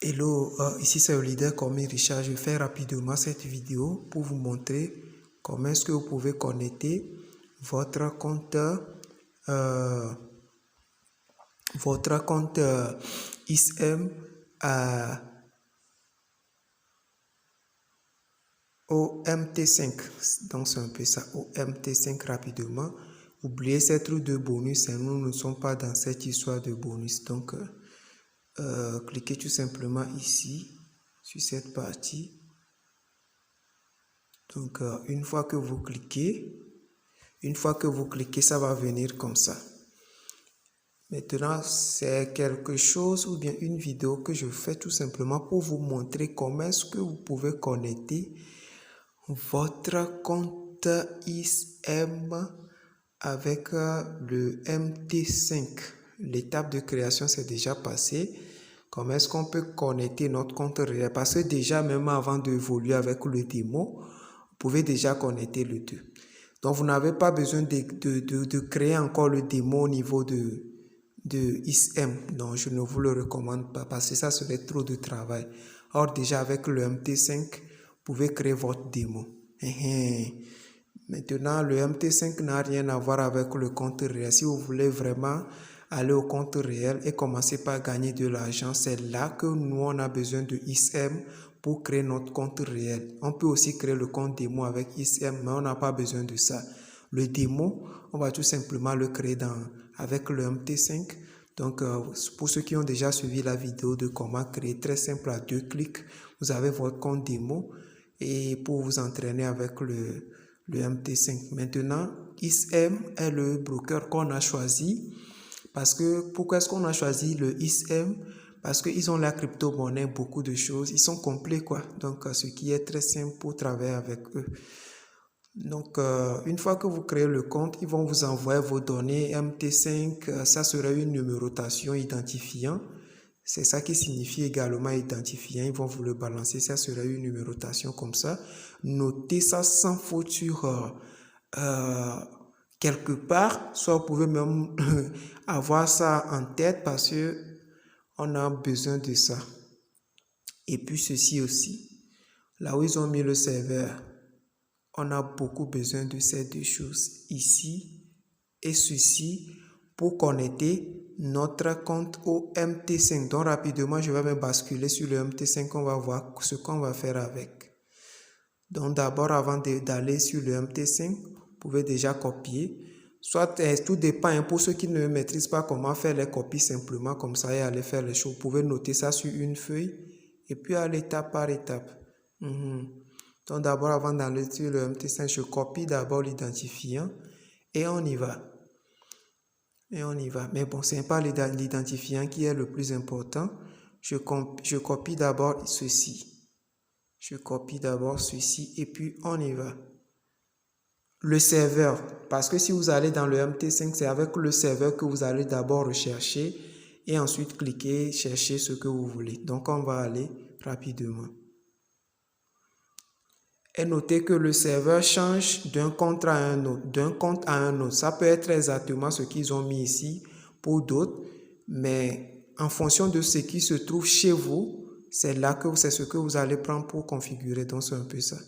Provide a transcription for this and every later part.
Hello, ici c'est le leader Commis Richard. Je fais rapidement cette vidéo pour vous montrer comment est-ce que vous pouvez connecter votre compte ISM au MT5. Donc c'est un peu ça, au MT5 rapidement. Oubliez ces trucs de bonus, hein. Nous ne sommes pas dans cette histoire de bonus. Donc cliquez tout simplement ici sur cette partie. Donc une fois que vous cliquez, ça va venir comme ça. Maintenant, c'est quelque chose ou bien une vidéo que je fais tout simplement pour vous montrer comment est-ce que vous pouvez connecter votre compte ISM avec le MT5. L'étape de création c'est déjà passé. Comment est-ce qu'on peut connecter notre compte réel? Parce que déjà, même avant d'évoluer avec le démo, vous pouvez déjà connecter le 2. Donc, vous n'avez pas besoin de créer encore le démo au niveau de ISM. Non, je ne vous le recommande pas parce que ça serait trop de travail. Or, déjà avec le MT5, vous pouvez créer votre démo. Maintenant, le MT5 n'a rien à voir avec le compte réel. Si vous voulez vraiment aller au compte réel et commencer par gagner de l'argent, c'est là que nous, on a besoin de ISM pour créer notre compte réel. On peut aussi créer le compte démo avec ISM, mais on n'a pas besoin de ça. Le démo, on va tout simplement le créer avec le MT5. Donc, pour ceux qui ont déjà suivi la vidéo de comment créer, très simple, à 2 clics, vous avez votre compte démo et pour vous entraîner avec le MT5. Maintenant, ISM est le broker qu'on a choisi. Parce que, pourquoi est-ce qu'on a choisi le ISM? Parce qu'ils ont la crypto-monnaie, beaucoup de choses. Ils sont complets, quoi. Donc, ce qui est très simple pour travailler avec eux. Donc, une fois que vous créez le compte, ils vont vous envoyer vos données MT5. Ça serait une numérotation identifiant. C'est ça qui signifie également identifiant. Ils vont vous le balancer. Ça serait une numérotation comme ça. Notez ça sans faute sur quelque part. Soit vous pouvez même avoir ça en tête parce que on a besoin de ça. Et puis ceci aussi. Là où ils ont mis le serveur, on a beaucoup besoin de ces deux choses ici et ceci pour connecter notre compte au MT5. Donc rapidement, je vais me basculer sur le MT5. On va voir ce qu'on va faire avec. Donc d'abord, avant d'aller sur le MT5, vous pouvez déjà copier. Soit tout dépend, pour ceux qui ne maîtrisent pas comment faire les copies simplement comme ça et aller faire les choses. Vous pouvez noter ça sur une feuille et puis aller étape par étape. Donc d'abord, avant d'aller sur le MT5, je copie d'abord l'identifiant et on y va. Mais bon, ce n'est pas l'identifiant qui est le plus important. Je copie d'abord ceci. Je copie d'abord ceci et puis on y va. Le serveur, parce que si vous allez dans le MT5, c'est avec le serveur que vous allez d'abord rechercher et ensuite cliquer, chercher ce que vous voulez. Donc on va aller rapidement. Et notez que le serveur change d'un compte à un autre, Ça peut être exactement ce qu'ils ont mis ici pour d'autres, mais en fonction de ce qui se trouve chez vous, c'est ce que vous allez prendre pour configurer. Donc c'est un peu ça.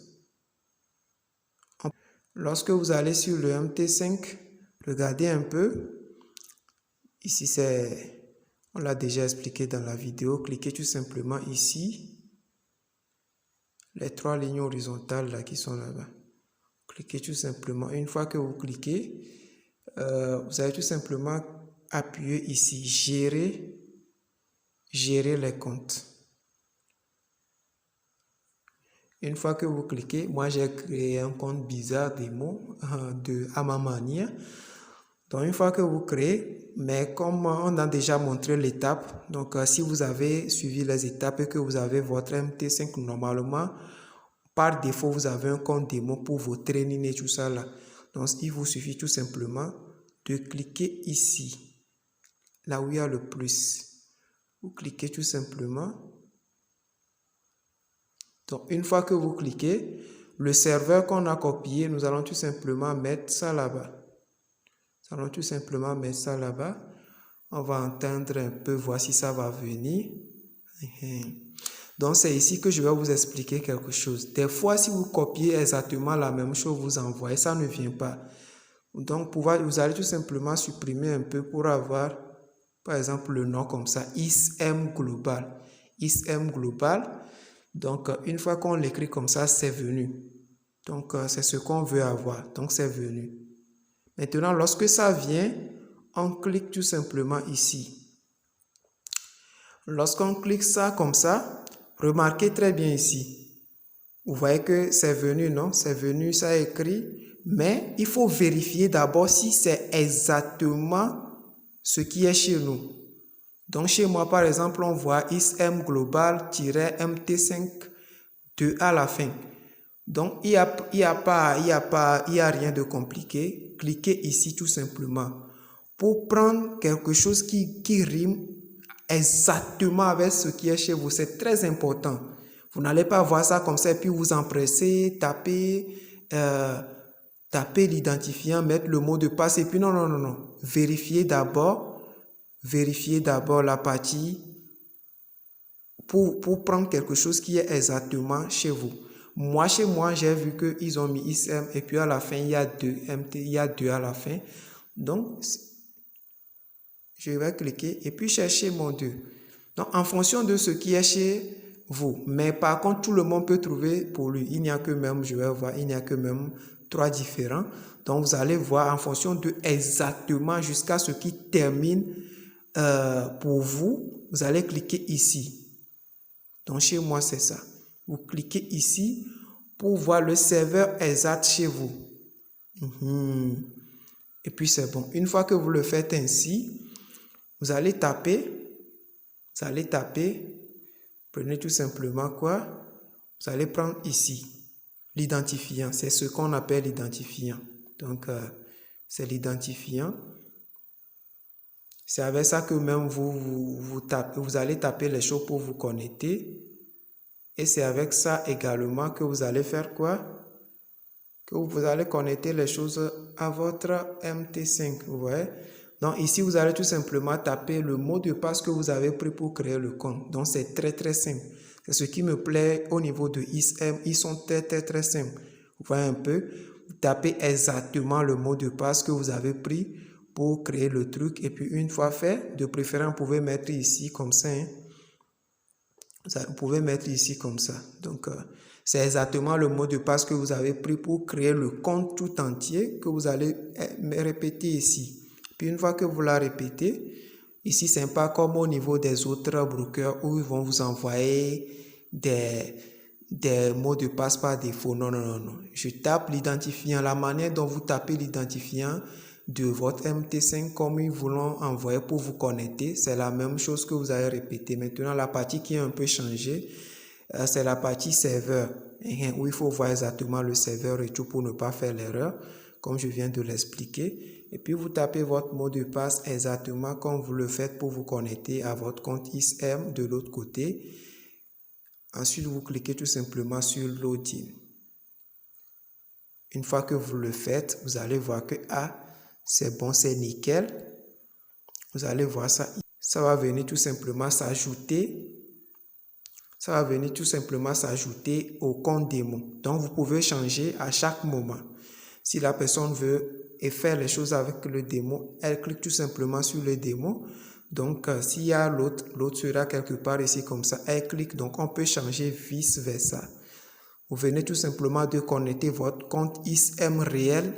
Lorsque vous allez sur le MT5, regardez un peu. Ici, on l'a déjà expliqué dans la vidéo. Cliquez tout simplement ici. Les 3 lignes horizontales là qui sont là-bas. Cliquez tout simplement. Une fois que vous cliquez, vous allez tout simplement appuyer ici. Gérer les comptes. Une fois que vous cliquez, moi j'ai créé un compte bizarre démo à ma manière. Donc une fois que vous créez, mais comme on a déjà montré l'étape, donc si vous avez suivi les étapes et que vous avez votre MT5 normalement, par défaut vous avez un compte démo pour vos trainings et tout ça là. Donc il vous suffit tout simplement de cliquer ici, là où il y a le plus. Vous cliquez tout simplement. Donc, une fois que vous cliquez, le serveur qu'on a copié, nous allons tout simplement mettre ça là-bas. On va entendre un peu, voir si ça va venir. Donc, c'est ici que je vais vous expliquer quelque chose. Des fois, si vous copiez exactement la même chose, vous envoyez, ça ne vient pas. Donc, vous allez tout simplement supprimer un peu pour avoir, par exemple, le nom comme ça, ISM Global. ISM Global. Donc, une fois qu'on l'écrit comme ça, c'est venu. Donc, c'est ce qu'on veut avoir. Donc, c'est venu. Maintenant, lorsque ça vient, on clique tout simplement ici. Lorsqu'on clique ça comme ça, remarquez très bien ici. Vous voyez que c'est venu, non? C'est venu, ça est écrit. Mais il faut vérifier d'abord si c'est exactement ce qui est chez nous. Donc, chez moi, par exemple, on voit ISM Global-MT5 2 à la fin. Donc, il y a rien de compliqué. Cliquez ici tout simplement. Pour prendre quelque chose qui rime exactement avec ce qui est chez vous, c'est très important. Vous n'allez pas voir ça comme ça et puis vous empresser, taper l'identifiant, mettre le mot de passe et puis non. Vérifiez d'abord la partie pour prendre quelque chose qui est exactement chez vous. Moi, chez moi, j'ai vu qu'ils ont mis ISM et puis à la fin, il y a 2 MT, il y a 2 à la fin. Donc, je vais cliquer et puis chercher mon 2. Donc, en fonction de ce qui est chez vous. Mais par contre, tout le monde peut trouver pour lui. Il n'y a que même, je vais voir, il n'y a que même 3 différents. Donc, vous allez voir en fonction de exactement jusqu'à ce qui termine pour vous. Vous allez cliquer ici. Donc, chez moi, c'est ça. Vous cliquez ici pour voir le serveur exact chez vous. Et puis, c'est bon. Une fois que vous le faites ainsi, vous allez taper, prenez tout simplement quoi? Vous allez prendre ici, l'identifiant. C'est ce qu'on appelle l'identifiant. Donc, c'est l'identifiant. C'est avec ça que même vous allez taper les choses pour vous connecter. Et c'est avec ça également que vous allez faire quoi? Que vous allez connecter les choses à votre MT5. Vous voyez? Donc ici, vous allez tout simplement taper le mot de passe que vous avez pris pour créer le compte. Donc c'est très simple. C'est ce qui me plaît au niveau de ISM. Ils sont très simples. Vous voyez un peu? Vous tapez exactement le mot de passe que vous avez pris pour créer le truc. Et puis une fois fait, de préférence, vous pouvez mettre ici comme ça. Vous pouvez mettre ici comme ça. Donc, c'est exactement le mot de passe que vous avez pris pour créer le compte tout entier que vous allez répéter ici. Puis une fois que vous la répétez, ici, c'est pas comme au niveau des autres brokers où ils vont vous envoyer des mots de passe par défaut. Non. Je tape l'identifiant. La manière dont vous tapez l'identifiant de votre MT5 comme ils vous l'ont envoyé pour vous connecter, c'est la même chose que vous allez répéter. Maintenant, la partie qui est un peu changée, c'est la partie serveur, où il faut voir exactement le serveur et tout pour ne pas faire l'erreur, comme je viens de l'expliquer. Et puis, vous tapez votre mot de passe exactement comme vous le faites pour vous connecter à votre compte ISM de l'autre côté. Ensuite, vous cliquez tout simplement sur Login. Une fois que vous le faites, vous allez voir que c'est bon, c'est nickel. Vous allez voir ça. Ça va venir tout simplement s'ajouter. Ça va venir tout simplement s'ajouter au compte démo. Donc, vous pouvez changer à chaque moment. Si la personne veut faire les choses avec le démo, elle clique tout simplement sur le démo. Donc, s'il y a l'autre sera quelque part ici comme ça. Elle clique, donc on peut changer vice versa. Vous venez tout simplement de connecter votre compte ISM réel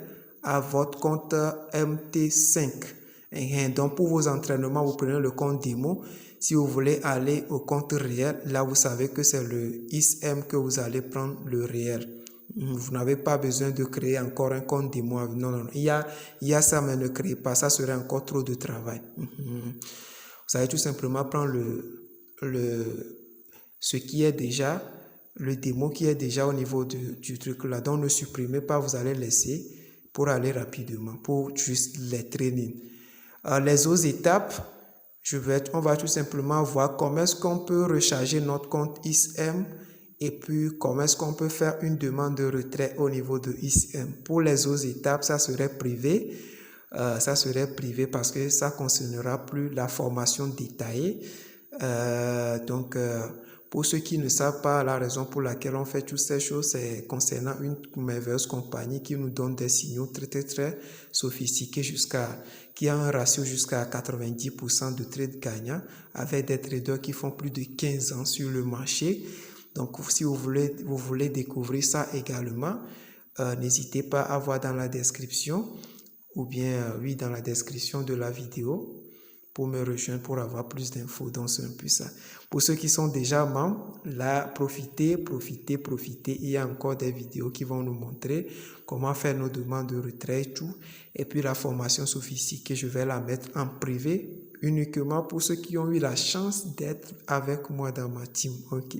à votre compte MT5. Donc, pour vos entraînements, vous prenez le compte démo. Si vous voulez aller au compte réel, là, vous savez que c'est le ISM que vous allez prendre le réel. Vous n'avez pas besoin de créer encore un compte démo. Non. Il y a ça, mais ne créez pas. Ça serait encore trop de travail. Vous allez tout simplement prendre ce qui est déjà, le démo qui est déjà au niveau du truc là. Donc, ne supprimez pas, vous allez laisser pour aller rapidement, pour juste les trainings. Les autres étapes, on va tout simplement voir comment est-ce qu'on peut recharger notre compte ISM et puis comment est-ce qu'on peut faire une demande de retrait au niveau de ISM. Pour les autres étapes, ça serait privé. Ça serait privé parce que ça ne concernera plus la formation détaillée. Pour ceux qui ne savent pas, la raison pour laquelle on fait toutes ces choses, c'est concernant une merveilleuse compagnie qui nous donne des signaux très sophistiqués qui a un ratio jusqu'à 90% de trades gagnants avec des traders qui font plus de 15 ans sur le marché. Donc, si vous voulez découvrir ça également, n'hésitez pas à voir dans la description ou bien, oui, dans la description de la vidéo pour me rejoindre pour avoir plus d'infos. Donc, c'est un peu ça. Pour ceux qui sont déjà membres, là, profitez. Il y a encore des vidéos qui vont nous montrer comment faire nos demandes de retrait, tout. Et puis, la formation sophistiquée, je vais la mettre en privé uniquement pour ceux qui ont eu la chance d'être avec moi dans ma team. OK.